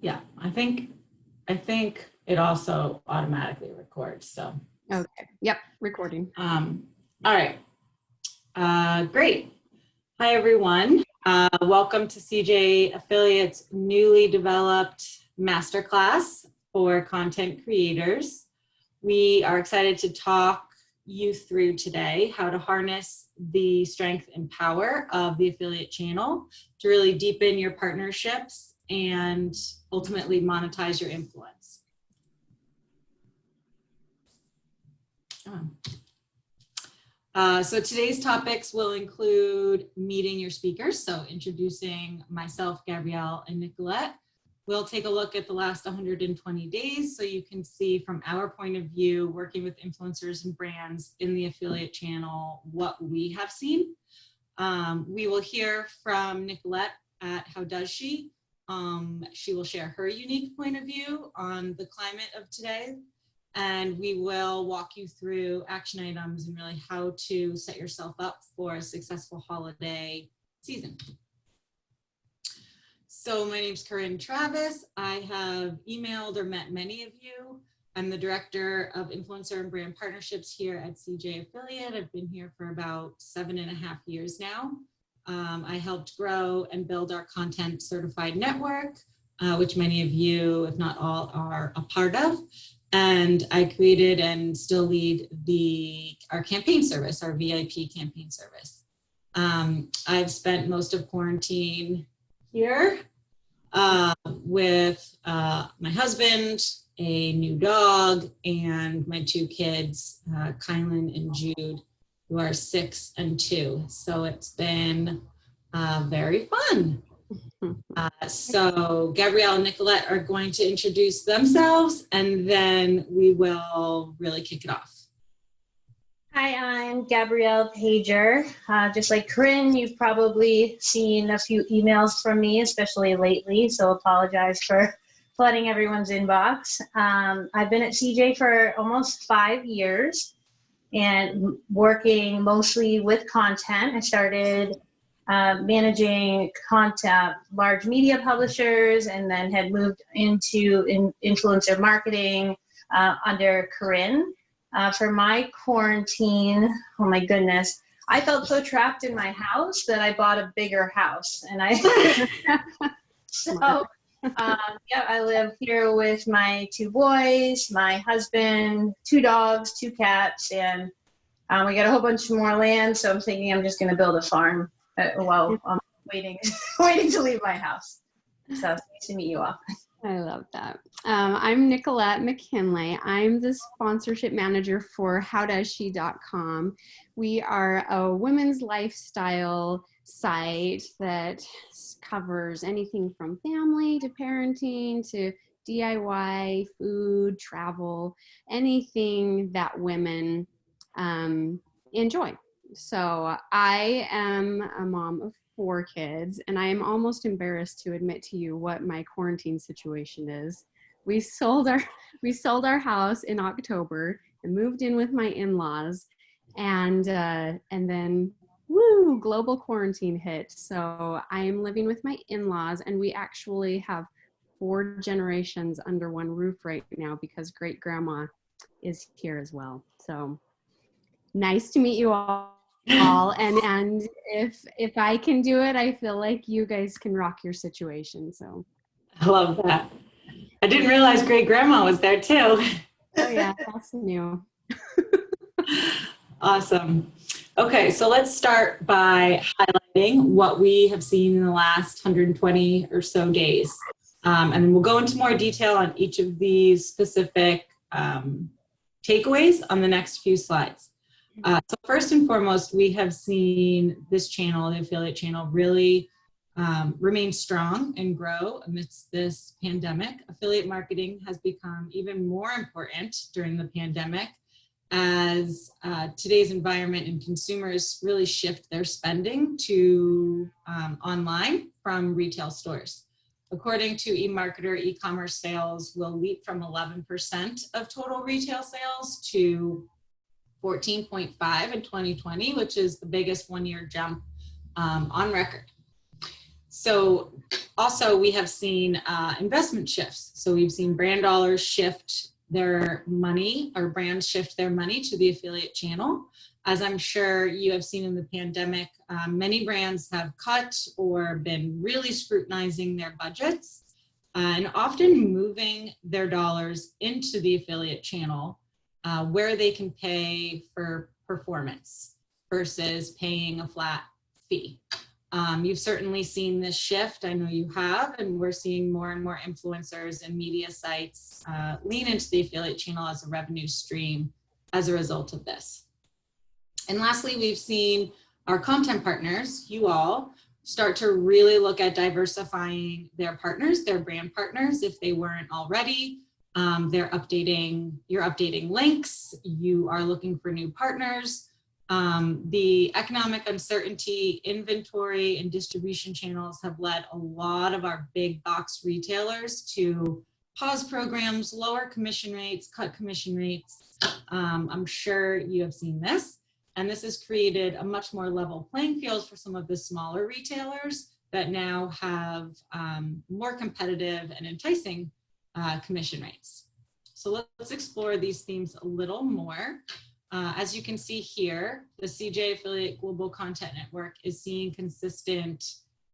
Yeah, I think it also automatically records. So. Okay. Yep. Recording. All right. Great. Hi, everyone. Welcome to CJ Affiliates' newly developed masterclass for content creators. We are excited to talk you through today how to harness the strength and power of the affiliate channel to really deepen your partnerships and ultimately monetize your influence. So today's topics will include meeting your speakers. So introducing myself, Gabrielle, and Nicolette. We'll take a look at the last 120 days so you can see from our point of view, working with influencers and brands in the affiliate channel, what we have seen. We will hear from Nicolette at How Does She? She will share her unique point of view on the climate of today. And we will walk you through action items and really how to set yourself up for a successful holiday season. So my name's Corinne Travis. I have emailed or met many of you. I'm the Director of Influencer and Brand Partnerships here at CJ Affiliate. I've been here for about 7.5 years now. I helped grow and build our content certified network, which many of you, if not all, are a part of. And I created and still lead our campaign service, our VIP campaign service. I've spent most of quarantine here with my husband, a new dog, and my 2 kids, Kylan and Jude, who are 6 and 2. So it's been very fun. So Gabrielle and Nicolette are going to introduce themselves, and then we will really kick it off. Hi, I'm Gabrielle Pager. Just like Corinne, you've probably seen a few emails from me, especially lately, so apologize for flooding everyone's inbox. I've been at CJ for almost 5 years and working mostly with content. I started managing content, large media publishers, and then had moved into influencer marketing under Corinne. For my quarantine, oh my goodness, I felt so trapped in my house that I bought a bigger house. And yeah, I live here with my 2 boys, my husband, 2 dogs, 2 cats, and we got a whole bunch more land. So I'm thinking I'm just going to build a farm while I'm waiting to leave my house. So it's nice to meet you all. I love that. I'm Nicolette McKinley. I'm the sponsorship manager for howdoesshe.com. We are a women's lifestyle site that covers anything from family to parenting to DIY, food, travel, anything that women enjoy. So I am a mom of 4 kids, and I am almost embarrassed to admit to you what my quarantine situation is. We sold our house in October and moved in with my in-laws, and then woo, global quarantine hit. So I am living with my in-laws, and we actually have 4 generations under one roof right now because great grandma is here as well. So nice to meet you all. And if I can do it, I feel like you guys can rock your situation. So I love that. I didn't realize great grandma was there too. Oh yeah, that's new. Awesome. Okay, so let's start by highlighting what we have seen in the last 120 or so days. And we'll go into more detail on each of these specific takeaways on the next few slides. So first and foremost, we have seen this channel, the affiliate channel, really remain strong and grow amidst this pandemic. Affiliate marketing has become even more important during the pandemic as today's environment and consumers really shift their spending to online from retail stores. According to eMarketer, e-commerce sales will leap from 11% of total retail sales to 14.5 in 2020, which is the biggest one-year jump on record. So also we have seen investment shifts. So we've seen brand dollars shift their money, or brands shift their money to the affiliate channel. As I'm sure you have seen in the pandemic, many brands have cut or been really scrutinizing their budgets and often moving their dollars into the affiliate channel where they can pay for performance versus paying a flat fee. You've certainly seen this shift. I know you have, and we're seeing more and more influencers and media sites lean into the affiliate channel as a revenue stream as a result of this. And lastly, we've seen our content partners, you all, start to really look at diversifying their partners, their brand partners, if they weren't already. You're updating links, you are looking for new partners. The economic uncertainty, inventory, and distribution channels have led a lot of our big box retailers to pause programs, lower commission rates, cut commission rates. I'm sure you have seen this. And this has created a much more level playing field for some of the smaller retailers that now have more competitive and enticing commission rates. So let's explore these themes a little more. As you can see here, the CJ Affiliate Global Content Network is seeing consistent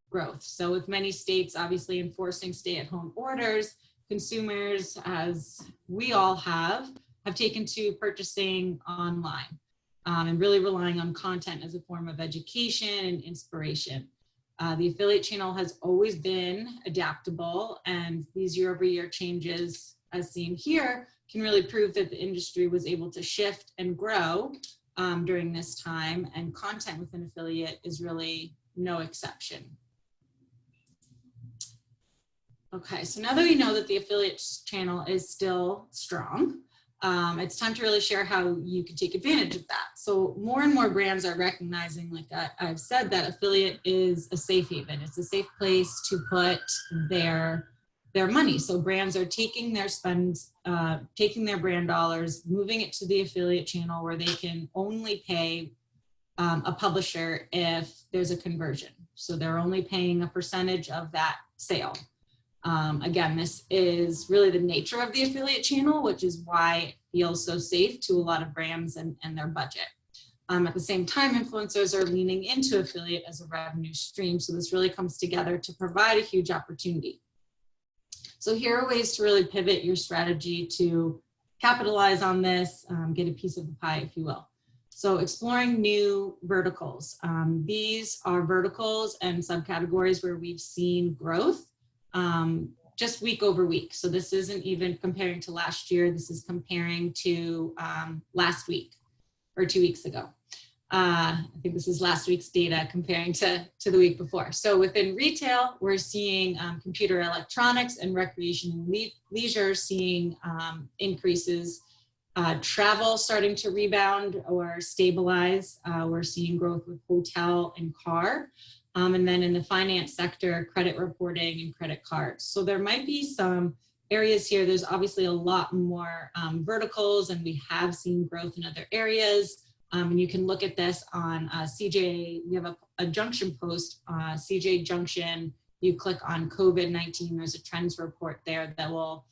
growth. So with many states obviously enforcing stay-at-home orders, consumers, as we all have taken to purchasing online. And really relying on content as a form of education and inspiration. The affiliate channel has always been adaptable, and these year-over-year changes, as seen here, can really prove that the industry was able to shift and grow during this time, and content within affiliate is really no exception. Okay, so now that we know that the affiliate channel is still strong, it's time to really share how you can take advantage of that. So more and more brands are recognizing, like I've said, that affiliate is a safe haven. It's a safe place to put their money. So brands are taking their spends, taking their brand dollars, moving it to the affiliate channel where they can only pay a publisher if there's a conversion. So they're only paying a percentage of that sale. Again, this is really the nature of the affiliate channel, which is why it feels so safe to a lot of brands and their budget. At the same time, influencers are leaning into affiliate as a revenue stream. So this really comes together to provide a huge opportunity. So here are ways to really pivot your strategy to capitalize on this, get a piece of the pie, if you will. So exploring new verticals. These are verticals and subcategories where we've seen growth. Just week over week. So this isn't even comparing to last year. This is comparing to last week or 2 weeks ago. I think this is last week's data comparing to the week before. So within retail, we're seeing computer electronics and recreation and leisure seeing increases. Travel starting to rebound or stabilize. We're seeing growth with hotel and car. And then in the finance sector, credit reporting and credit cards. So there might be some areas here. There's obviously a lot more verticals, and we have seen growth in other areas. And you can look at this on CJ. We have a Junction post, CJ Junction. You click on COVID-19. There's a trends report there that will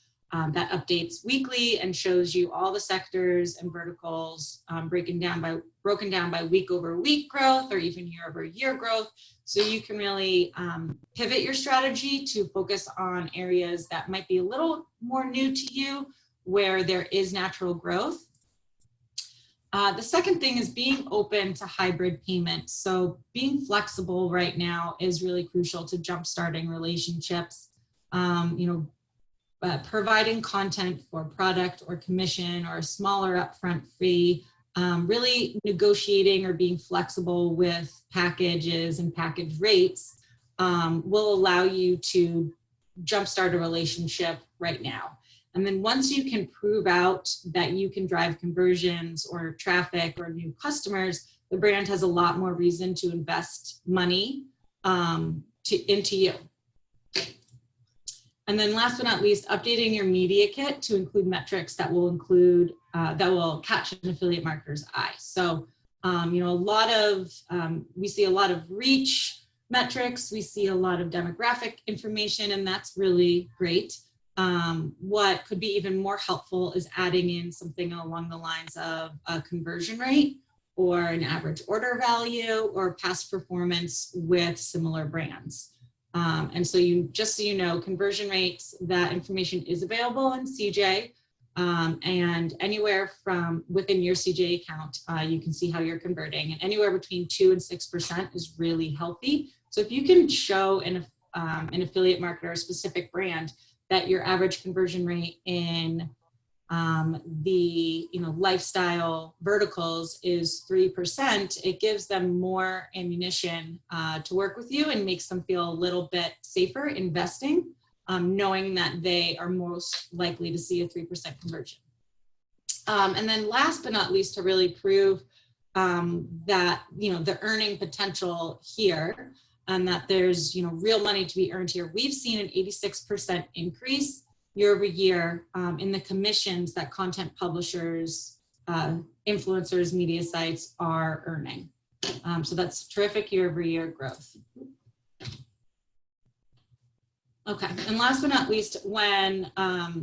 that updates weekly and shows you all the sectors and verticals broken down by week over week growth or even year over year growth. So you can really pivot your strategy to focus on areas that might be a little more new to you, where there is natural growth. The second thing is being open to hybrid payments. So being flexible right now is really crucial to jumpstarting relationships. Providing content for product or commission or a smaller upfront fee, really negotiating or being flexible with packages and package rates will allow you to jumpstart a relationship right now. And then once you can prove out that you can drive conversions or traffic or new customers, the brand has a lot more reason to invest money into you. And then last but not least, updating your media kit to include metrics that will catch an affiliate marketer's eye. So, we see a lot of reach metrics. We see a lot of demographic information, and that's really great. What could be even more helpful is adding in something along the lines of a conversion rate or an average order value or past performance with similar brands. And so just so you know, conversion rates, that information is available in CJ, and anywhere from within your CJ account, you can see how you're converting, and anywhere between 2 and 6% is really healthy. So if you can show an affiliate marketer or a specific brand that your average conversion rate in the lifestyle verticals is 3%, it gives them more ammunition to work with you and makes them feel a little bit safer investing, knowing that they are most likely to see a 3% conversion. And then last but not least, to really prove that the earning potential here, and that there's real money to be earned here, we've seen an 86% increase year over year in the commissions that content publishers, influencers, media sites are earning. So that's terrific year over year growth. Okay, and last but not least, when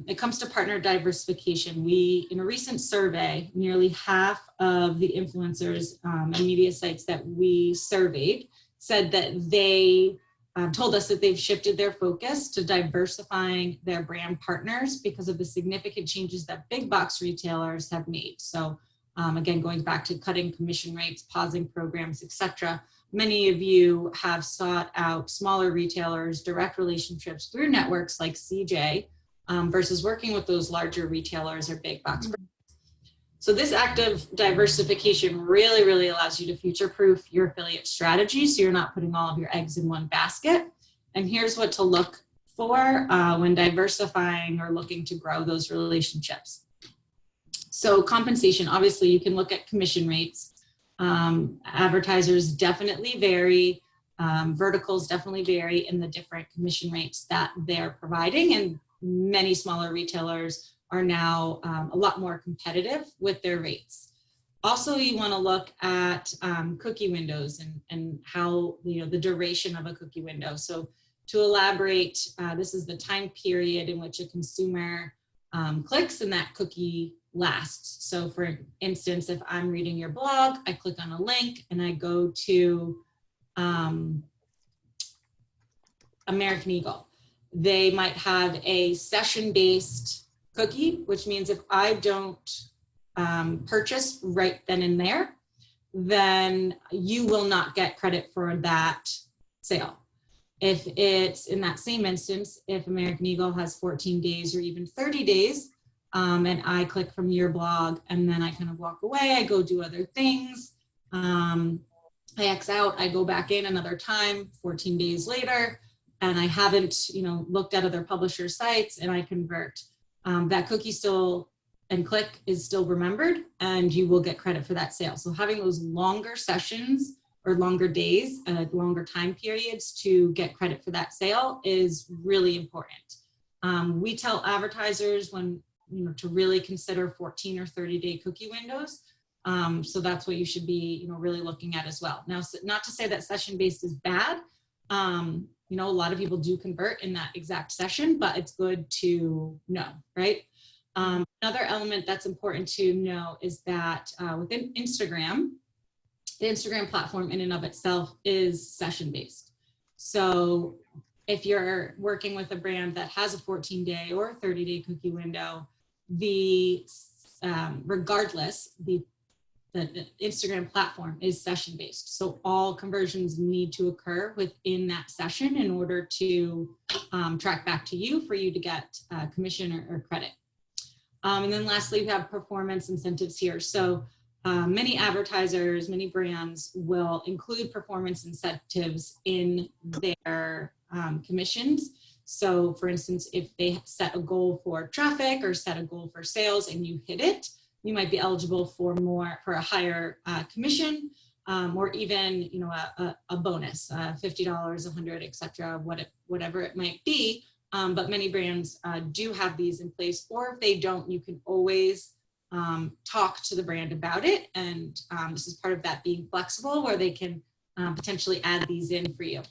it comes to partner diversification, in a recent survey, nearly half of the influencers and media sites that we surveyed said that they told us that they've shifted their focus to diversifying their brand partners because of the significant changes that big box retailers have made. So again, going back to cutting commission rates, pausing programs, etc. Many of you have sought out smaller retailers, direct relationships through networks like CJ versus working with those larger retailers or big box brands. So this active diversification really, really allows you to future-proof your affiliate strategy so you're not putting all of your eggs in one basket. And here's what to look for when diversifying or looking to grow those relationships. So compensation, obviously you can look at commission rates. Advertisers definitely vary, verticals definitely vary in the different commission rates that they're providing, and many smaller retailers are now a lot more competitive with their rates. Also, you want to look at cookie windows and how, the duration of a cookie window. So to elaborate, this is the time period in which a consumer clicks and that cookie lasts. So for instance, if I'm reading your blog, I click on a link and I go to American Eagle. They might have a session-based cookie, which means if I don't purchase right then and there, then you will not get credit for that sale. If it's in that same instance, if American Eagle has 14 days or even 30 days, and I click from your blog and then I kind of walk away, I go do other things, I X out, I go back in another time, 14 days later, and I haven't, looked at other publisher sites and I convert. That cookie and click is still remembered and you will get credit for that sale. So having those longer sessions or longer days, longer time periods to get credit for that sale is really important. We tell advertisers to really consider 14 or 30-day cookie windows. So that's what you should be, really looking at as well. Now, not to say that session-based is bad. A lot of people do convert in that exact session, but it's good to know, right? Another element that's important to know is that within Instagram, the Instagram platform in and of itself is session-based. So if you're working with a brand that has a 14-day or 30-day cookie window, regardless, the Instagram platform is session-based. So all conversions need to occur within that session in order to track back to you for you to get commission or credit. And then lastly, we have performance incentives here. So many advertisers, many brands will include performance incentives in their commissions. So for instance, if they set a goal for traffic or set a goal for sales and you hit it, you might be eligible for a higher commission, or even a bonus, $50, $100, etc., whatever it might be. But many brands do have these in place, or if they don't, you can always talk to the brand about it. And this is part of that being flexible, where they can potentially add these in for you.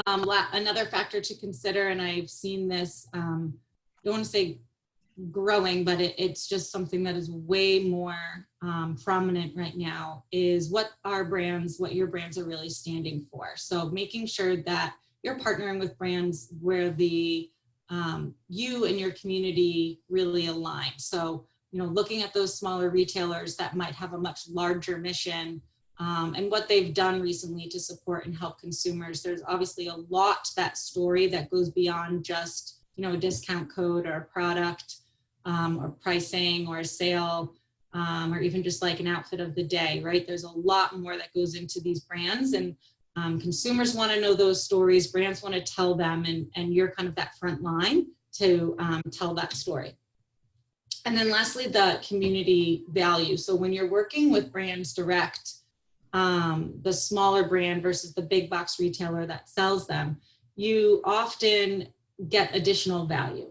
Another factor to consider, and I've seen this, don't want to say growing, but it's just something that is way more prominent right now, is what your brands are really standing for. So making sure that you're partnering with brands where the you and your community really align. So, looking at those smaller retailers that might have a much larger mission, and what they've done recently to support and help consumers. There's obviously a lot to that story that goes beyond just, a discount code or a product, or pricing or a sale, or even just like an outfit of the day, right? There's a lot more that goes into these brands, and consumers want to know those stories, brands want to tell them, and you're kind of that front line to tell that story. And then lastly, the community value. So when you're working with brands direct, the smaller brand versus the big box retailer that sells them, you often get additional value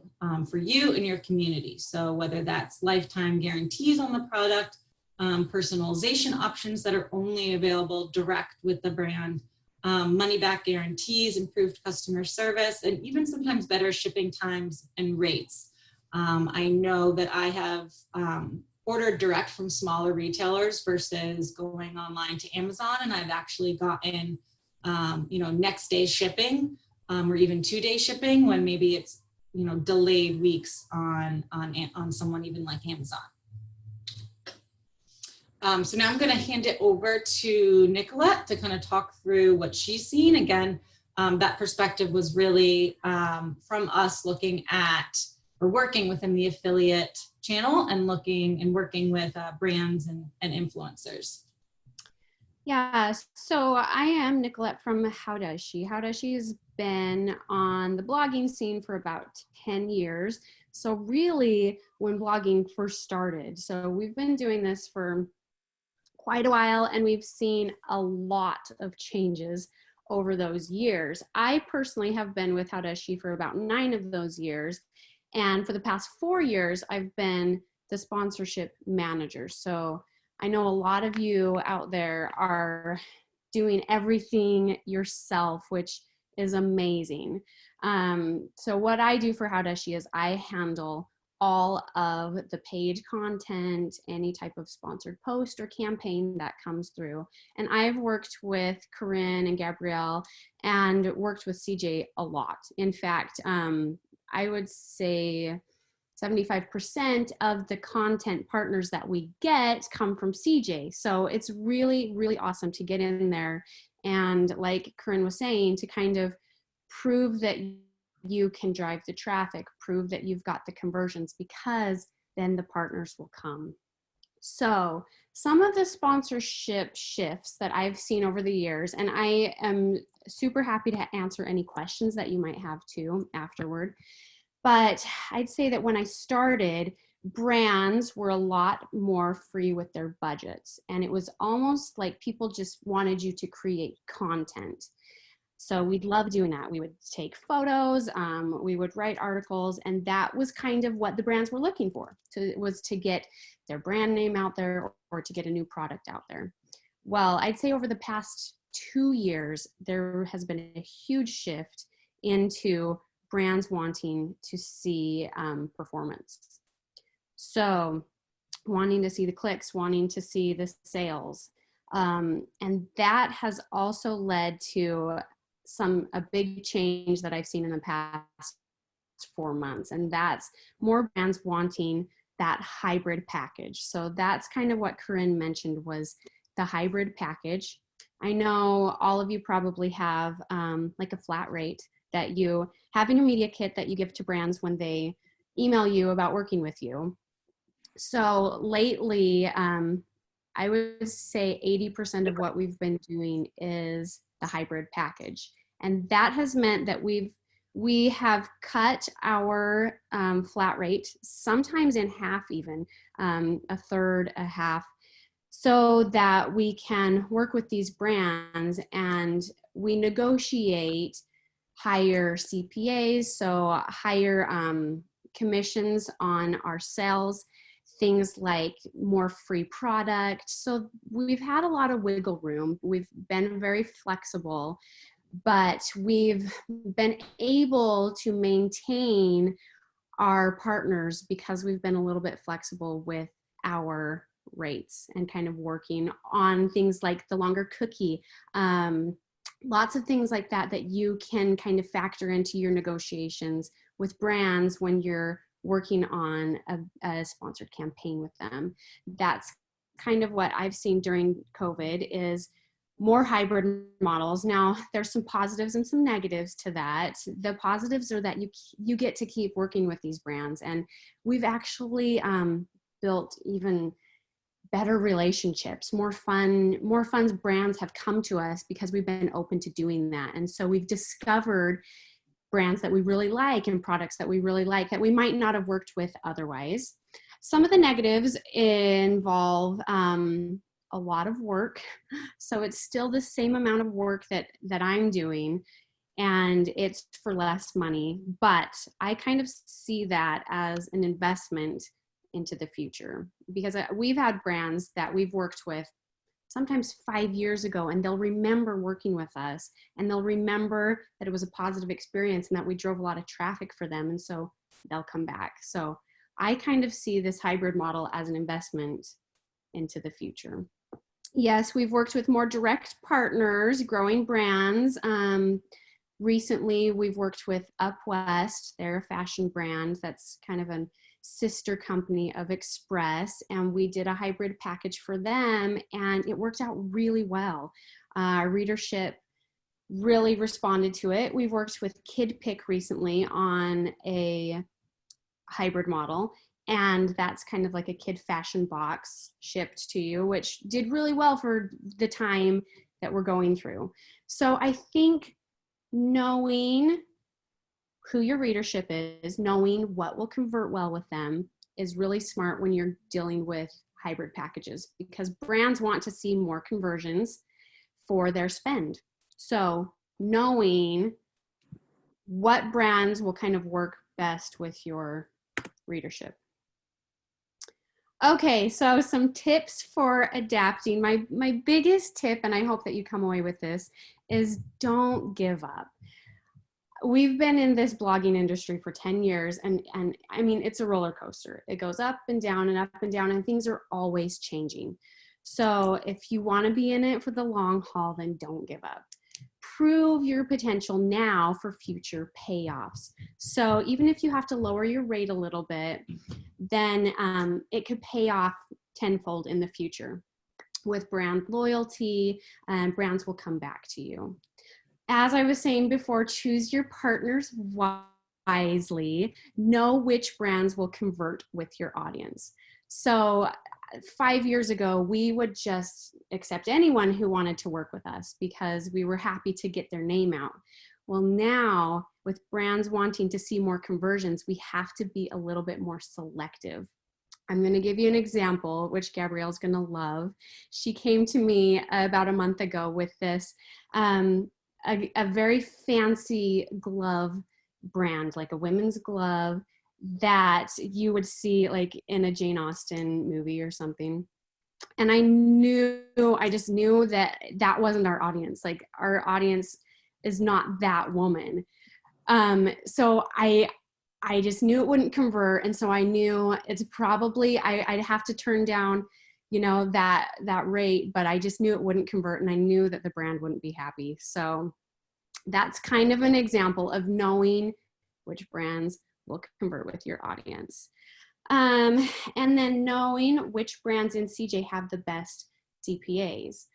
for you and your community. So whether that's lifetime guarantees on the product, personalization options that are only available direct with the brand, money back guarantees, improved customer service, and even sometimes better shipping times and rates. I know that I have ordered direct from smaller retailers versus going online to Amazon, and I've actually gotten next day shipping, or even 2-day shipping when maybe it's delayed weeks on someone even like Amazon. So now I'm going to hand it over to Nicolette to kind of talk through what she's seen. Again, that perspective was really from us looking at or working within the affiliate channel and working with brands and influencers. Yeah, so I am Nicolette from How Does She? How Does She has been on the blogging scene for about 10 years. So really when blogging first started. So we've been doing this for quite a while, and we've seen a lot of changes over those years. I personally have been with How Does She for about 9 of those years. And for the past 4 years, I've been the sponsorship manager. So I know a lot of you out there are doing everything yourself, which is amazing. So what I do for How Does She is I handle all of the page content, any type of sponsored post or campaign that comes through. And I've worked with Corinne and Gabrielle and worked with CJ a lot. In fact, I would say 75% of the content partners that we get come from CJ. So it's really, really awesome to get in there and, like Corinne was saying, to kind of prove that you can drive the traffic, prove that you've got the conversions, because then the partners will come. So some of the sponsorship shifts that I've seen over the years, and I am super happy to answer any questions that you might have too afterward. But I'd say that when I started, brands were a lot more free with their budgets. And it was almost like people just wanted you to create content. So we'd love doing that. We would take photos, we would write articles, and that was kind of what the brands were looking for. So it was to get their brand name out there or to get a new product out there. Well, I'd say over the past 2 years, there has been a huge shift into brands wanting to see performance. So wanting to see the clicks, wanting to see the sales. And that has also led to a big change that I've seen in the past 4 months. And that's more brands wanting that hybrid package. So that's kind of what Corinne mentioned, was the hybrid package. I know all of you probably have like a flat rate that you have in your media kit that you give to brands when they email you about working with you. So lately, I would say 80% of what we've been doing is the hybrid package. And that has meant that we have cut our flat rate, sometimes in half even, a third, a half, so that we can work with these brands and we negotiate higher CPAs, so higher commissions on our sales, things like more free product. So we've had a lot of wiggle room. We've been very flexible, but we've been able to maintain our partners because we've been a little bit flexible with our rates and kind of working on things like the longer cookie, lots of things like that that you can kind of factor into your negotiations with brands when you're working on a sponsored campaign with them. That's kind of what I've seen during COVID is more hybrid models. Now, there's some positives and some negatives to that. The positives are that you get to keep working with these brands, and we've actually built even better relationships, more fun brands have come to us because we've been open to doing that. And so we've discovered brands that we really like and products that we really like that we might not have worked with otherwise. Some of the negatives involve a lot of work. So it's still the same amount of work that I'm doing, and it's for less money, but I kind of see that as an investment into the future, because we've had brands that we've worked with sometimes 5 years ago, and they'll remember working with us, and they'll remember that it was a positive experience and that we drove a lot of traffic for them, and so they'll come back. So I kind of see this hybrid model as an investment into the future. Yes, we've worked with more direct partners, growing brands. Recently, we've worked with Up West. They're a fashion brand that's kind of a sister company of Express, and we did a hybrid package for them, and it worked out really well. Our readership really responded to it. We've worked with Kid Pick recently on a hybrid model, and that's kind of like a kid fashion box shipped to you, which did really well for the time that we're going through. So I think knowing who your readership is, knowing what will convert well with them is really smart when you're dealing with hybrid packages, because brands want to see more conversions for their spend. So knowing what brands will kind of work best with your readership. Okay, so some tips for adapting. My biggest tip, and I hope that you come away with this, is don't give up. We've been in this blogging industry for 10 years, and I mean, it's a roller coaster. It goes up and down and up and down, and things are always changing. So if you want to be in it for the long haul, then don't give up. Prove your potential now for future payoffs. So even if you have to lower your rate a little bit, then it could pay off tenfold in the future. With brand loyalty, brands will come back to you. As I was saying before, choose your partners wisely. Know which brands will convert with your audience. So 5 years ago, we would just accept anyone who wanted to work with us because we were happy to get their name out. Well, now with brands wanting to see more conversions, we have to be a little bit more selective. I'm going to give you an example, which Gabrielle's going to love. She came to me about a month ago with this, a very fancy glove brand, like a women's glove that you would see like in a Jane Austen movie or something. And I just knew that that wasn't our audience. Like, our audience is not that woman. So I just knew it wouldn't convert. And so I knew it's probably, I'd have to turn down, you know, that rate, but I just knew it wouldn't convert, and I knew that the brand wouldn't be happy. So that's kind of an example of knowing which brands will convert with your audience. And then knowing which brands in CJ have the best CPAs.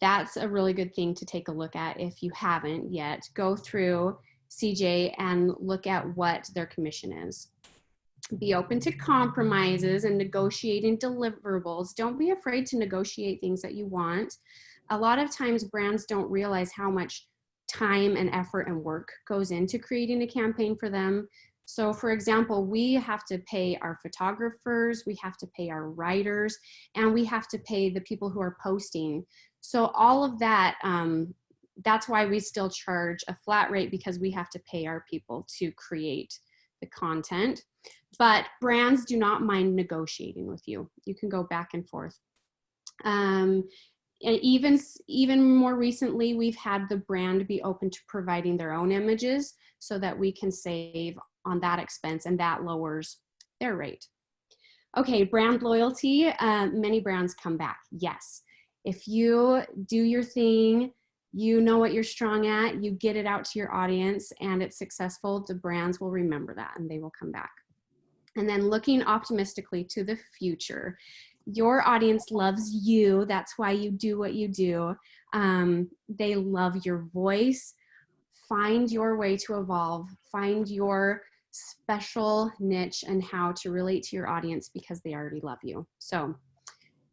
That's a really good thing to take a look at if you haven't yet. Go through CJ and look at what their commission is. Be open to compromises and negotiating deliverables. Don't be afraid to negotiate things that you want. A lot of times brands don't realize how much time and effort and work goes into creating a campaign for them. So for example, we have to pay our photographers, we have to pay our writers, and we have to pay the people who are posting. So all of that, that's why we still charge a flat rate, because we have to pay our people to create the content, but brands do not mind negotiating with you. You can go back and forth. And even more recently, we've had the brand be open to providing their own images so that we can save on that expense, and that lowers their rate. Okay, brand loyalty. Many brands come back. Yes. If you do your thing, you know what you're strong at, you get it out to your audience, and it's successful, the brands will remember that and they will come back. And then looking optimistically to the future. Your audience loves you. That's why you do what you do. They love your voice. Find your way to evolve. Find your special niche and how to relate to your audience, because they already love you. So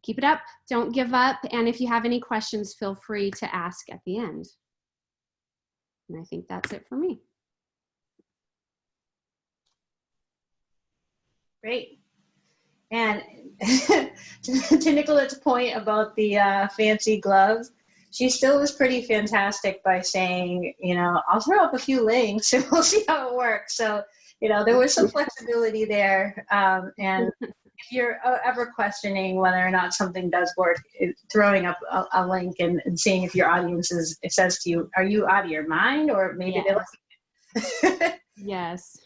keep it up. Don't give up. And if you have any questions, feel free to ask at the end. And I think that's it for me. Great. And to Nicolette's point about the fancy gloves, she still was pretty fantastic by saying, you know, I'll throw up a few links and we'll see how it works. So, you know, there was some flexibility there. And if you're ever questioning whether or not something does work, throwing up a link and seeing if your audience it says to you, are you out of your mind? Or maybe they're Yes.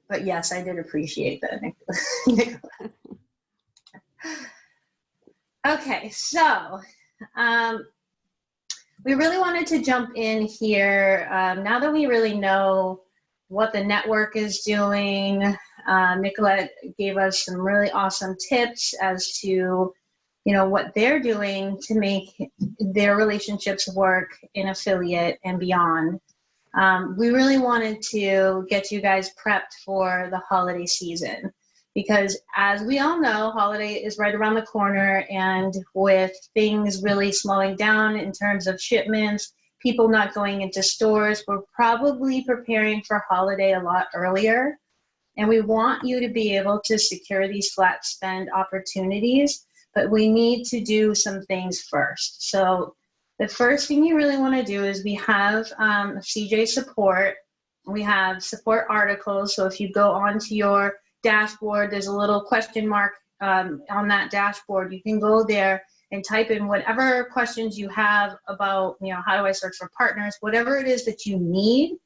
But yes, I did appreciate that, Nicolette. Okay, so we really wanted to jump in here. Now that we really know what the network is doing, Nicolette gave us some really awesome tips as to, you know, what they're doing to make their relationships work in affiliate and beyond. We really wanted to get you guys prepped for the holiday season, because as we all know, holiday is right around the corner, and with things really slowing down in terms of shipments, people not going into stores, we're probably preparing for holiday a lot earlier. And we want you to be able to secure these flat spend opportunities, but we need to do some things first. So the first thing you really want to do is we have CJ support. We have support articles. So if you go onto your dashboard, there's a little question mark on that dashboard. You can go there and type in whatever questions you have about, you know, how do I search for partners, whatever it is that you need.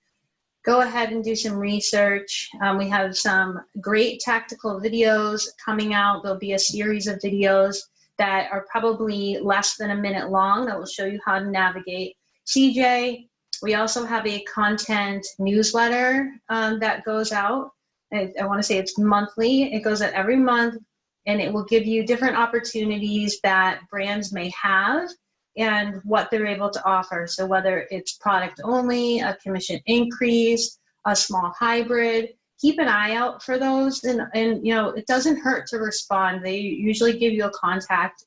Go ahead and do some research. We have some great tactical videos coming out. There'll be a series of videos that are probably less than a minute long that will show you how to navigate CJ. We also have a content newsletter that goes out. I want to say it's monthly. It goes out every month, and it will give you different opportunities that brands may have and what they're able to offer. So whether it's product only, a commission increase, a small hybrid, keep an eye out for those. And you know, it doesn't hurt to respond. They usually give you a contact.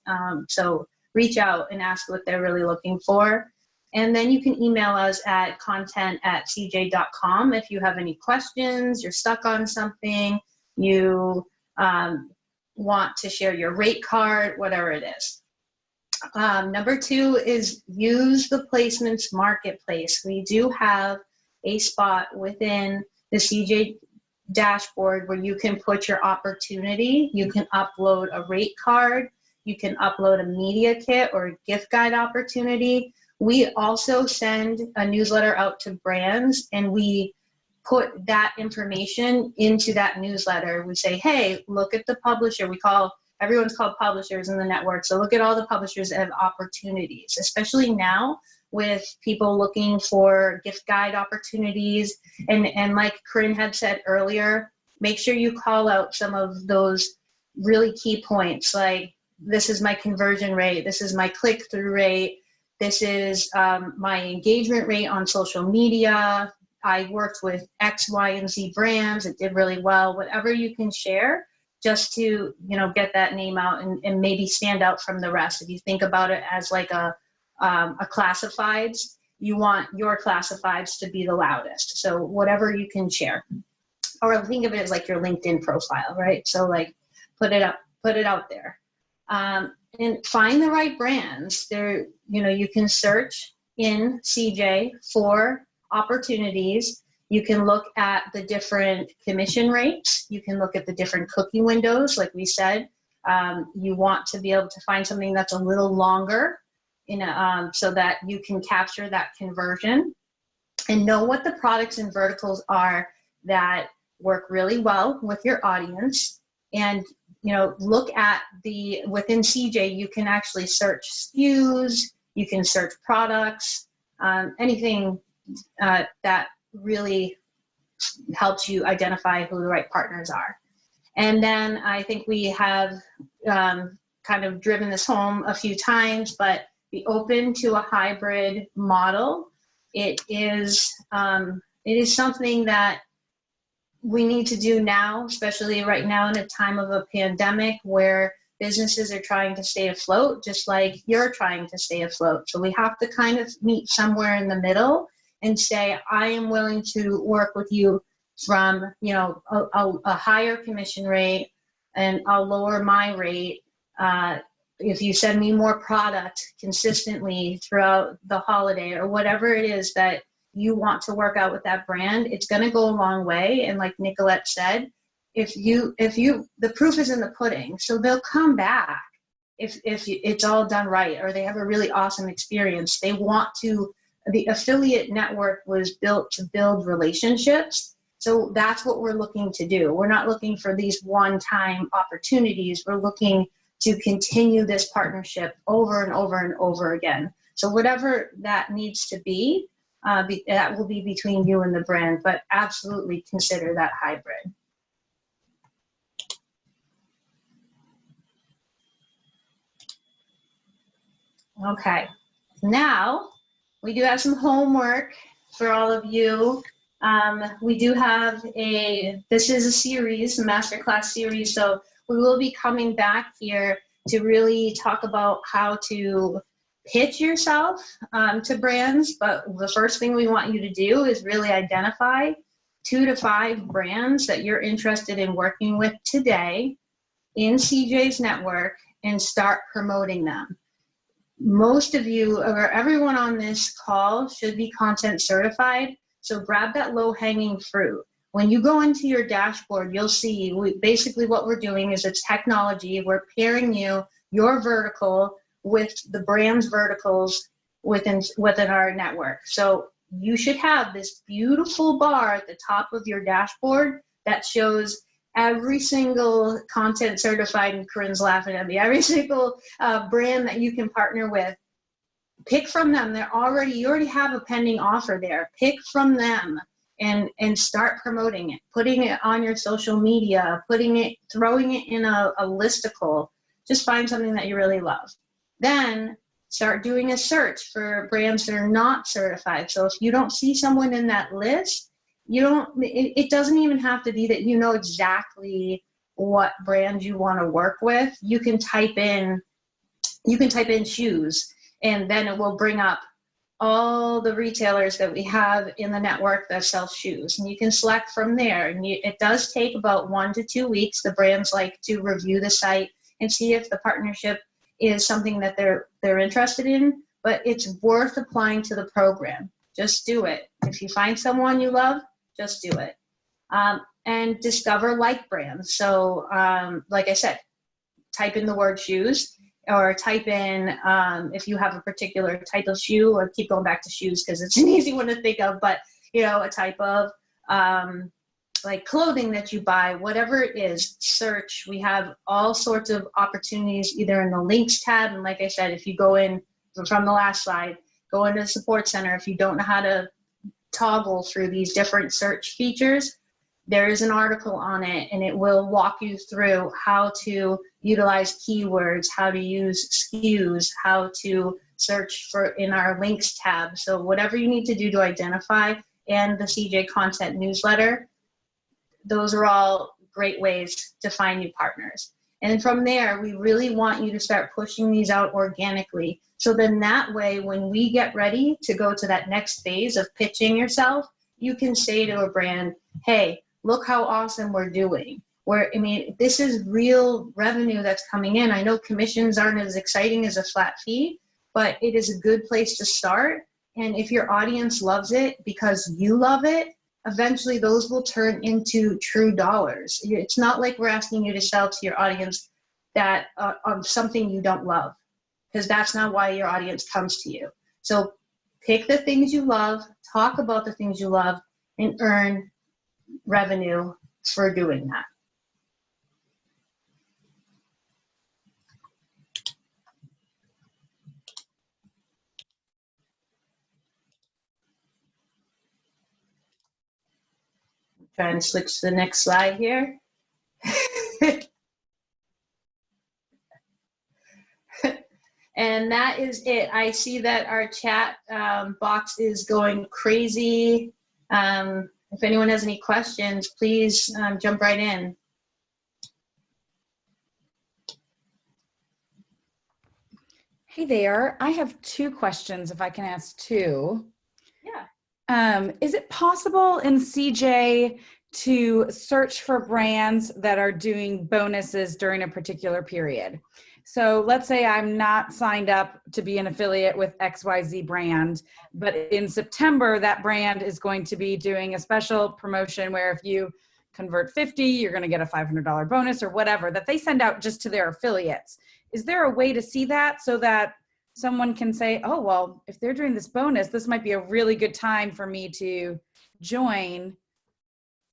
So reach out and ask what they're really looking for. And then you can email us at content@cj.com if you have any questions, you're stuck on something, you want to share your rate card, whatever it is. Number 2 is use the placements marketplace. We do have a spot within the CJ dashboard where you can put your opportunity. You can upload a rate card. You can upload a media kit or a gift guide opportunity. We also send a newsletter out to brands, and we put that information into that newsletter. We say, hey, look at the publisher. Everyone's called publishers in the network. So look at all the publishers that have opportunities, especially now with people looking for gift guide opportunities. And like Corinne had said earlier, make sure you call out some of those really key points, like this is my conversion rate, this is my click-through rate, this is my engagement rate on social media, I worked with X, Y, and Z brands, it did really well. Whatever you can share, just to, you know, get that name out and maybe stand out from the rest. If you think about it as like a classifieds, you want your classifieds to be the loudest. So whatever you can share, or think of it as like your LinkedIn profile, right? So like put it out there, and find the right brands. There, you know, you can search in CJ for opportunities. You can look at the different commission rates. You can look at the different cookie windows, like we said. You want to be able to find something that's a little longer so that you can capture that conversion, and know what the products and verticals are that work really well with your audience. And look at within CJ, you can actually search SKUs, you can search products, anything that really helps you identify who the right partners are. And then I think we have kind of driven this home a few times, but be open to a hybrid model. It is something that we need to do now, especially right now in a time of a pandemic where businesses are trying to stay afloat, just like you're trying to stay afloat. So we have to kind of meet somewhere in the middle and say, I am willing to work with you from a higher commission rate, and I'll lower my rate if you send me more product consistently throughout the holiday, or whatever it is that you want to work out with that brand. It's going to go a long way. And like Nicolette said, the proof is in the pudding, so they'll come back if it's all done right, or they have a really awesome experience. The affiliate network was built to build relationships. So that's what we're looking to do. We're not looking for these one-time opportunities. We're looking to continue this partnership over and over and over again. So whatever that needs to be, that will be between you and the brand, but absolutely consider that hybrid. Okay, now we do have some homework for all of you. We do have this is a series, a masterclass series, so we will be coming back here to really talk about how to pitch yourself to brands. But the first thing we want you to do is really identify 2 to 5 brands that you're interested in working with today in CJ's network and start promoting them. Most of you, or everyone on this call, should be content certified. So grab that low-hanging fruit. When you go into your dashboard, you'll see basically what we're doing is it's technology. We're pairing your vertical with the brand's verticals within our network. So you should have this beautiful bar at the top of your dashboard that shows every single content certified, and Corinne's laughing at me, every single brand that you can partner with. Pick from them. You already have a pending offer there. Pick from them and start promoting it, putting it on your social media, throwing it in a listicle. Just find something that you really love. Then start doing a search for brands that are not certified. So if you don't see someone in that list, it doesn't even have to be that you know exactly what brand you want to work with. You can type in shoes, and then it will bring up all the retailers that we have in the network that sell shoes, and you can select from there. And it does take about 1 to 2 weeks. The brands like to review the site and see if the partnership is something that they're interested in, but it's worth applying to the program. Just do it. If you find someone you love, just do it. And discover like brands. So like I said, type in the word shoes, or type in, if you have a particular type of shoe, or keep going back to shoes because it's an easy one to think of, but a type of like clothing that you buy, whatever it is, search. We have all sorts of opportunities either in the links tab. And like I said, if you go in from the last slide, go into the support center. If you don't know how to toggle through these different search features, there is an article on it, and it will walk you through how to utilize keywords, how to use SKUs, how to search for in our links tab. So whatever you need to do to identify, and the CJ content newsletter, those are all great ways to find new partners. And from there, we really want you to start pushing these out organically. So then that way, when we get ready to go to that next phase of pitching yourself, you can say to a brand, hey, look how awesome we're doing. This is real revenue that's coming in. I know commissions aren't as exciting as a flat fee, but it is a good place to start. And if your audience loves it because you love it, eventually those will turn into true dollars. It's not like we're asking you to sell to your audience that on something you don't love, because that's not why your audience comes to you. So pick the things you love, talk about the things you love, and earn revenue for doing that. Trying to switch to the next slide here. And that is it. I see that our chat box is going crazy. If anyone has any questions, please jump right in. Hey there, I have 2 questions if I can ask 2. Yeah. Is it possible in CJ to search for brands that are doing bonuses during a particular period? So let's say I'm not signed up to be an affiliate with XYZ brand, but in September, that brand is going to be doing a special promotion where if you convert 50, you're going to get a $500 bonus or whatever that they send out just to their affiliates. Is there a way to see that so that someone can say, oh, well, if they're doing this bonus, this might be a really good time for me to join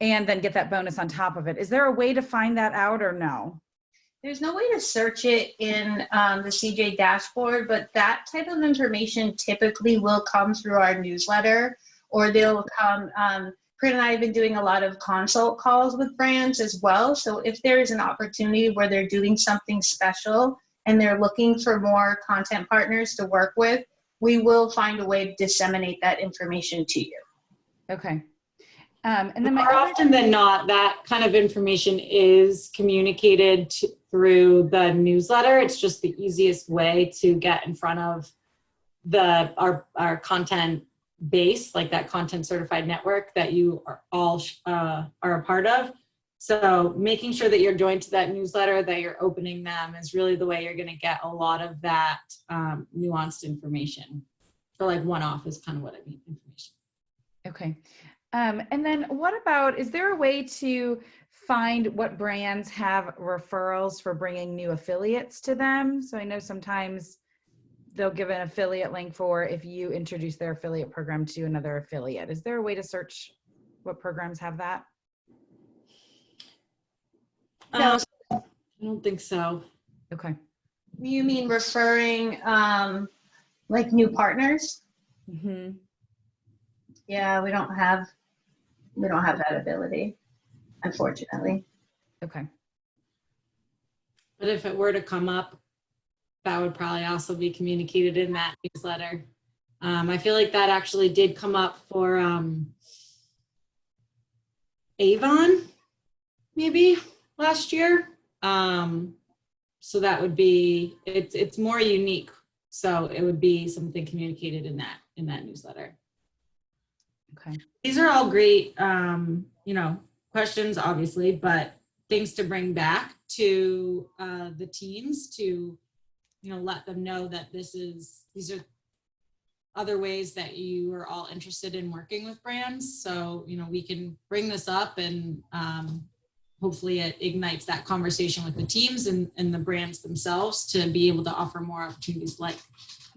and then get that bonus on top of it? Is there a way to find that out or no? There's no way to search it in the CJ dashboard, but that type of information typically will come through our newsletter, or they'll come. Corinne and I have been doing a lot of consult calls with brands as well. So if there is an opportunity where they're doing something special and they're looking for more content partners to work with, we will find a way to disseminate that information to you. Okay. And then more often than not, that kind of information is communicated through the newsletter. It's just the easiest way to get in front of our content base, like that content certified network that you are all are a part of. So making sure that you're joined to that newsletter, that you're opening them, is really the way you're going to get a lot of that nuanced information. For like one-off is kind of what I mean, information. Okay. And then what about, is there a way to find what brands have referrals for bringing new affiliates to them? So I know sometimes they'll give an affiliate link for if you introduce their affiliate program to another affiliate. Is there a way to search what programs have that? No. I don't think so. Okay. You mean referring like new partners? Mm-hmm. Yeah, we don't have that ability, unfortunately. Okay. But if it were to come up, that would probably also be communicated in that newsletter. I feel like that actually did come up for Avon, maybe last year. So that would be, it's more unique. So it would be something communicated in that newsletter. Okay. These are all great, questions, obviously, but things to bring back to the teams to, let them know that these are other ways that you are all interested in working with brands. So, we can bring this up and hopefully it ignites that conversation with the teams and the brands themselves to be able to offer more opportunities like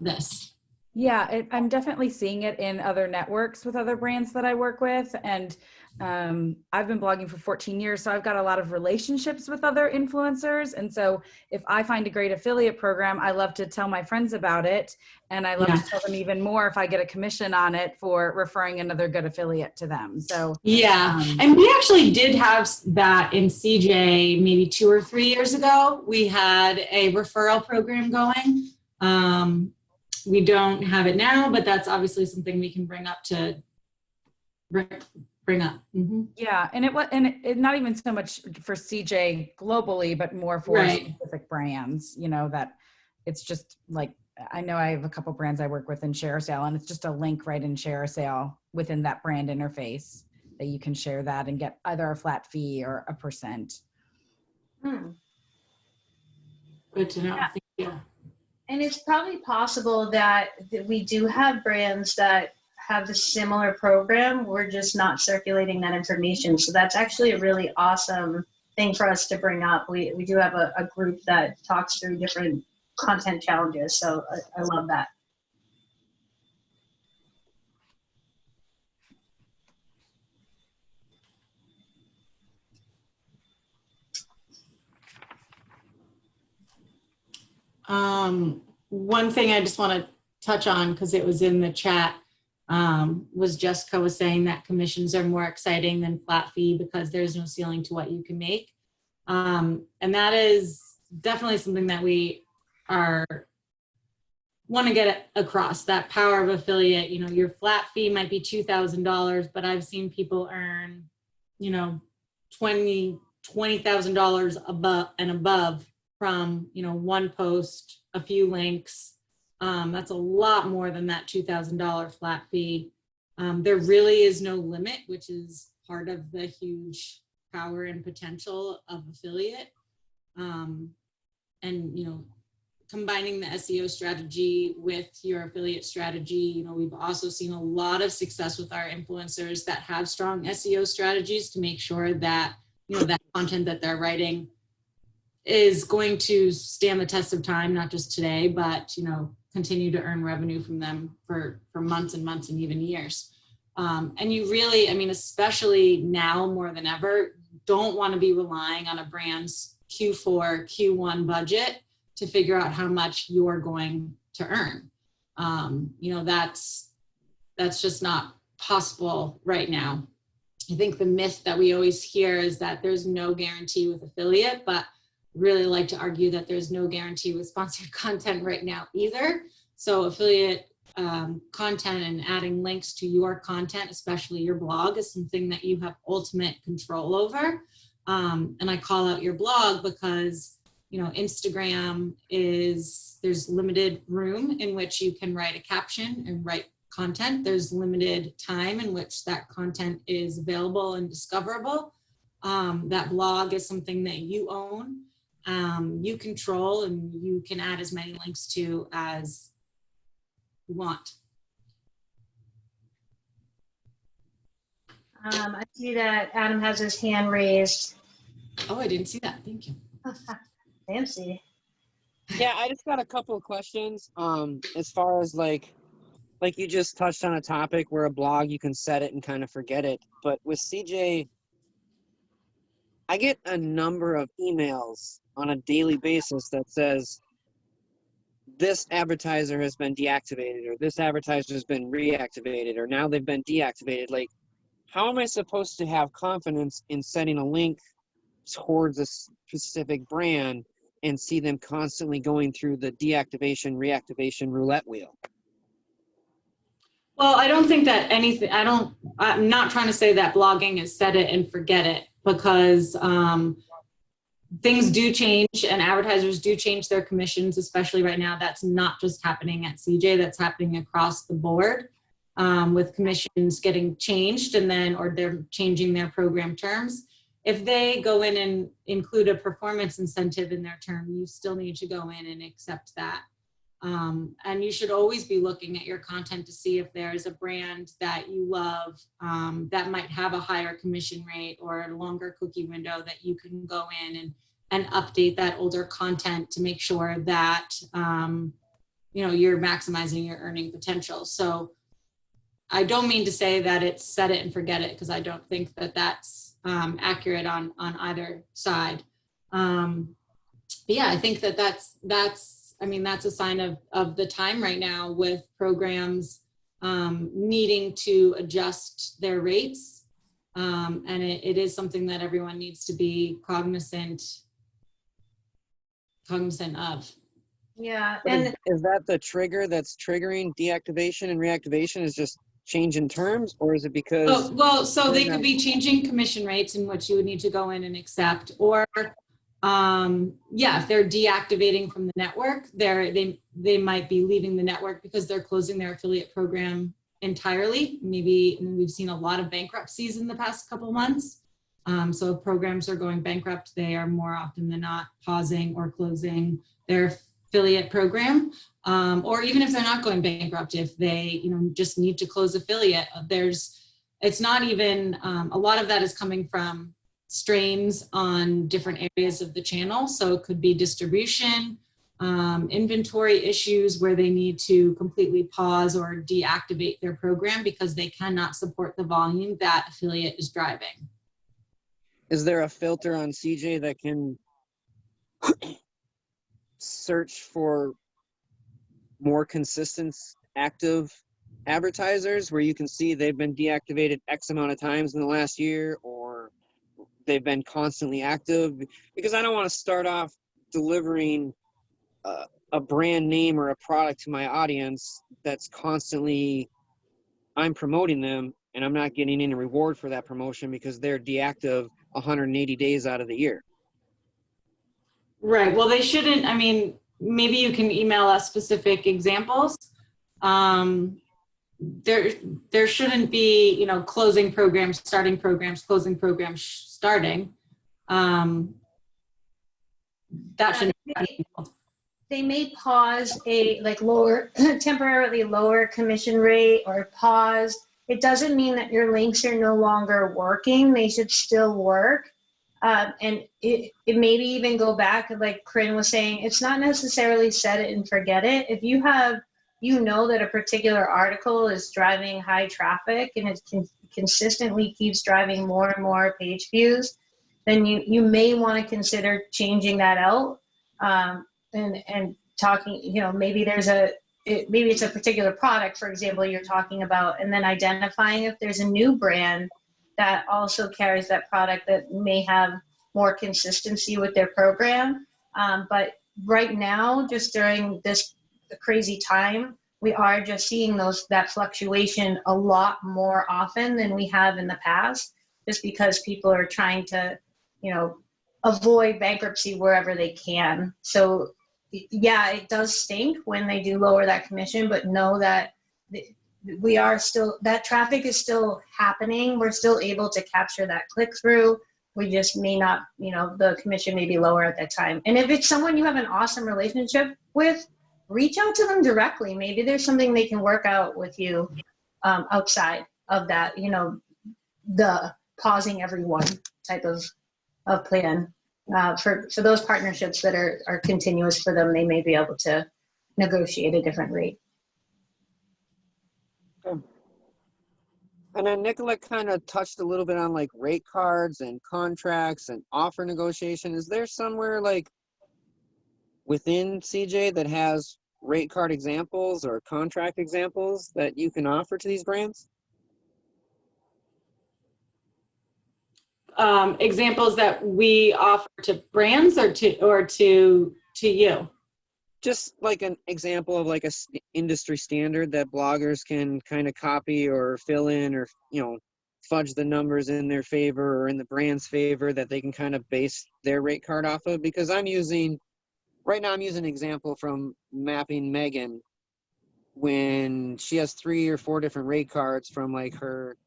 this. Yeah, I'm definitely seeing it in other networks with other brands that I work with. And I've been blogging for 14 years, so I've got a lot of relationships with other influencers. And so if I find a great affiliate program, I love to tell my friends about it. And I love to tell them even more if I get a commission on it for referring another good affiliate to them. So yeah, and we actually did have that in CJ maybe 2 or 3 years ago. We had a referral program going. We don't have it now, but that's obviously something we can bring up to bring up. Mm-hmm. Yeah, and it not even so much for CJ globally, but more for specific brands. That it's just like, I know I have a couple brands I work with in ShareSale, and it's just a link right in ShareSale within that brand interface that you can share that and get either a flat fee or a %. Good to know. Yeah. Thank you. And it's probably possible that we do have brands that have the similar program. We're just not circulating that information. So that's actually a really awesome thing for us to bring up. We do have a group that talks through different content challenges. So I love that. One thing I just want to touch on, because it was in the chat, was Jessica was saying that commissions are more exciting than flat fee because there's no ceiling to what you can make. And that is definitely something that we want to get across, that power of affiliate. You know, your flat fee might be $2,000, but I've seen people earn, you know, $20,000 above and above from, you know, one post, a few links. That's a lot more than that $2,000 flat fee. There really is no limit, which is part of the huge power and potential of affiliate. And, you know, combining the SEO strategy with your affiliate strategy, you know, we've also seen a lot of success with our influencers that have strong SEO strategies to make sure that, you know, that content that they're writing is going to stand the test of time, not just today, but, you know, continue to earn revenue from them for months and months and even years. And you really, I mean, especially now more than ever, don't want to be relying on a brand's Q4, Q1 budget to figure out how much you're going to earn. You know, that's just not possible right now. I think the myth that we always hear is that there's no guarantee with affiliate, but really like to argue that there's no guarantee with sponsored content right now either. So affiliate content and adding links to your content, especially your blog, is something that you have ultimate control over. And I call out your blog because, you know, Instagram there's limited room in which you can write a caption and write content. There's limited time in which that content is available and discoverable. That blog is something that you own, you control, and you can add as many links to as you want. I see that Adam has his hand raised. Oh, I didn't see that. Thank you. Fancy. Yeah, I just got a couple of questions. As far as like you just touched on a topic where a blog, you can set it and kind of forget it. But with CJ, I get a number of emails on a daily basis that says, this advertiser has been deactivated, or this advertiser has been reactivated, or now they've been deactivated. Like, how am I supposed to have confidence in setting a link towards a specific brand and see them constantly going through the deactivation, reactivation roulette wheel? Well, I don't think that I'm not trying to say that blogging is set it and forget it, because things do change and advertisers do change their commissions, especially right now. That's not just happening at CJ, that's happening across the board, with commissions getting changed or they're changing their program terms. If they go in and include a performance incentive in their term, you still need to go in and accept that. And you should always be looking at your content to see if there's a brand that you love that might have a higher commission rate or a longer cookie window that you can go in and update that older content to make sure that you know, you're maximizing your earning potential. So I don't mean to say that it's set it and forget it, because I don't think that that's accurate on either side. But yeah, I think that that's a sign of the time right now, with programs needing to adjust their rates. And it is something that everyone needs to be cognizant of. Yeah. But And is that the trigger that's triggering deactivation and reactivation, is just change in terms, or is it because... So they could be changing commission rates, in which you would need to go in and accept, or if they're deactivating from the network, they might be leaving the network because they're closing their affiliate program entirely. Maybe, I mean, we've seen a lot of bankruptcies in the past couple of months. So if programs are going bankrupt, they are more often than not pausing or closing their affiliate program, or even if they're not going bankrupt, if they just need to close affiliate, it's not even, a lot of that is coming from strains on different areas of the channel. So it could be distribution, inventory issues where they need to completely pause or deactivate their program because they cannot support the volume that affiliate is driving. Is there a filter on CJ that can search for more consistent active advertisers where you can see they've been deactivated X amount of times in the last year, or they've been constantly active? Because I don't want to start off delivering a brand name or a product to my audience that's constantly, I'm promoting them and I'm not getting any reward for that promotion because they're deactive 180 days out of the year. Right. Well, they shouldn't. I mean, maybe you can email us specific examples. There shouldn't be, closing programs, starting programs, closing programs, starting. That shouldn't be. They may pause a lower, temporarily lower commission rate or pause. It doesn't mean that your links are no longer working. They should still work. And it maybe even go back, like Corinne was saying, it's not necessarily set it and forget it. If you have, that a particular article is driving high traffic and it consistently keeps driving more and more page views, then you may want to consider changing that out. And talking, maybe maybe it's a particular product, for example, you're talking about, and then identifying if there's a new brand that also carries that product that may have more consistency with their program. But right now, just during this crazy time, we are just seeing that fluctuation a lot more often than we have in the past, just because people are trying to, avoid bankruptcy wherever they can. So yeah, it does stink when they do lower that commission, but know that we are still, that traffic is still happening. We're still able to capture that click through. We just may not, the commission may be lower at that time. And if it's someone you have an awesome relationship with, reach out to them directly. Maybe there's something they can work out with you outside of that, the pausing everyone type of plan. For those partnerships that are continuous for them, they may be able to negotiate a different rate. Okay. And then Nicola kind of touched a little bit on like rate cards and contracts and offer negotiation. Is there somewhere like within CJ that has rate card examples or contract examples that you can offer to these brands? Examples that we offer to brands or to you? Just like an example of like a industry standard that bloggers can kind of copy or fill in, or fudge the numbers in their favor or in the brand's favor, that they can kind of base their rate card off of. Because right now I'm using an example from Mapping Megan, when she has 3 or 4 different rate cards from like her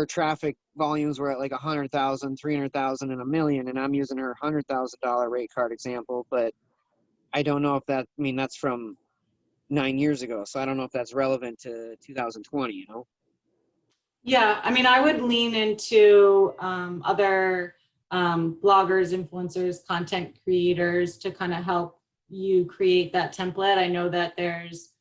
traffic volumes were at like 100,000, 300,000, and 1 million, and I'm using her $100,000 rate card example. But I don't know if that's from 9 years ago, so I don't know if that's relevant to 2020, Yeah, I would lean into other bloggers, influencers, content creators to kind of help you create that template. I know that there's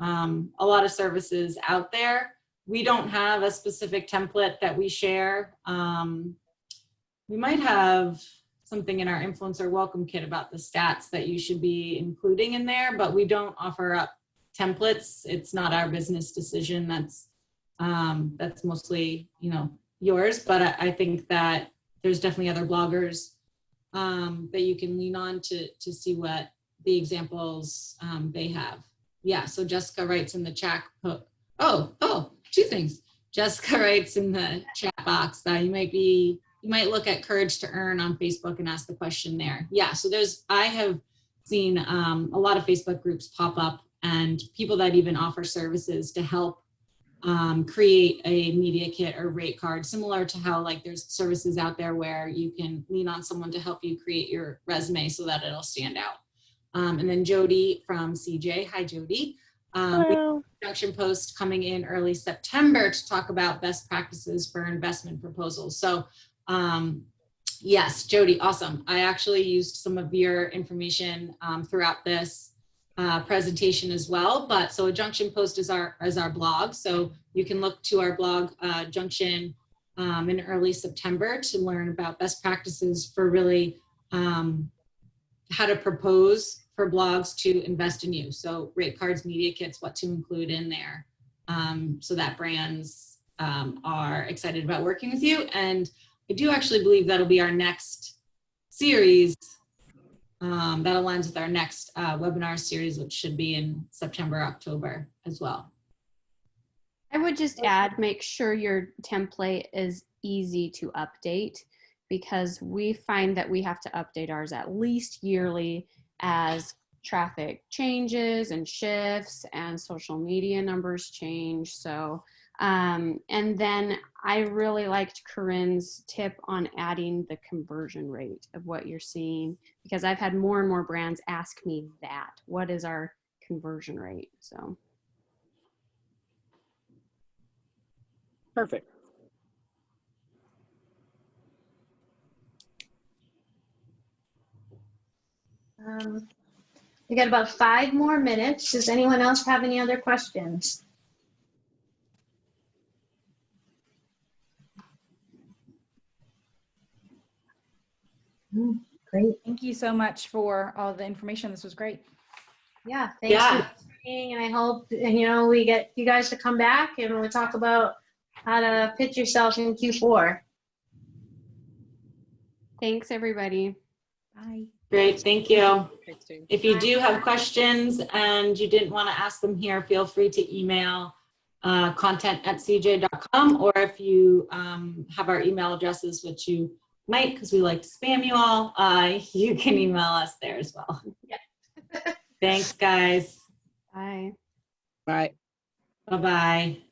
a lot of services out there. We don't have a specific template that we share. We might have something in our influencer welcome kit about the stats that you should be including in there, but we don't offer up templates. It's not our business decision. That's mostly, yours, but I think that there's definitely other bloggers that you can lean on to see what the examples they have. Yeah, so Jessica writes in the chat, two things. Jessica writes in the chat box that you might look at Courage to Earn on Facebook and ask the question there. Yeah, so I have seen a lot of Facebook groups pop up, and people that even offer services to help create a media kit or rate card, similar to how like there's services out there where you can lean on someone to help you create your resume so that it'll stand out. And then Jody from CJ. Hi, Jody. We have a production post coming in early September to talk about best practices for investment proposals. So yes, Jody, awesome. I actually used some of your information throughout this presentation as well. But so a Junction post is our blog. So you can look to our blog Junction in early September to learn about best practices for really how to propose for blogs to invest in you. So rate cards, media kits, what to include in there so that brands are excited about working with you. And I do actually believe that'll be our next series that aligns with our next webinar series, which should be in September, October as well. I would just add, make sure your template is easy to update, because we find that we have to update ours at least yearly as traffic changes and shifts and social media numbers change. So, and then I really liked Corinne's tip on adding the conversion rate of what you're seeing, because I've had more and more brands ask me that. What is our conversion rate? So. Perfect. We got about 5 more minutes. Does anyone else have any other questions? Great. Thank you so much for all the information. This was great. Yeah, thanks for listening, and I hope, and we get you guys to come back and we'll talk about how to pitch yourself in Q4. Thanks, everybody. Bye. Great, thank you. Thanks, team. If you do have questions and you didn't want to ask them here, feel free to email content@cj.com, or if you have our email addresses, which you might because we like to spam you all, you can email us there as well. Yeah. Thanks, guys. Bye. Bye. Bye-bye.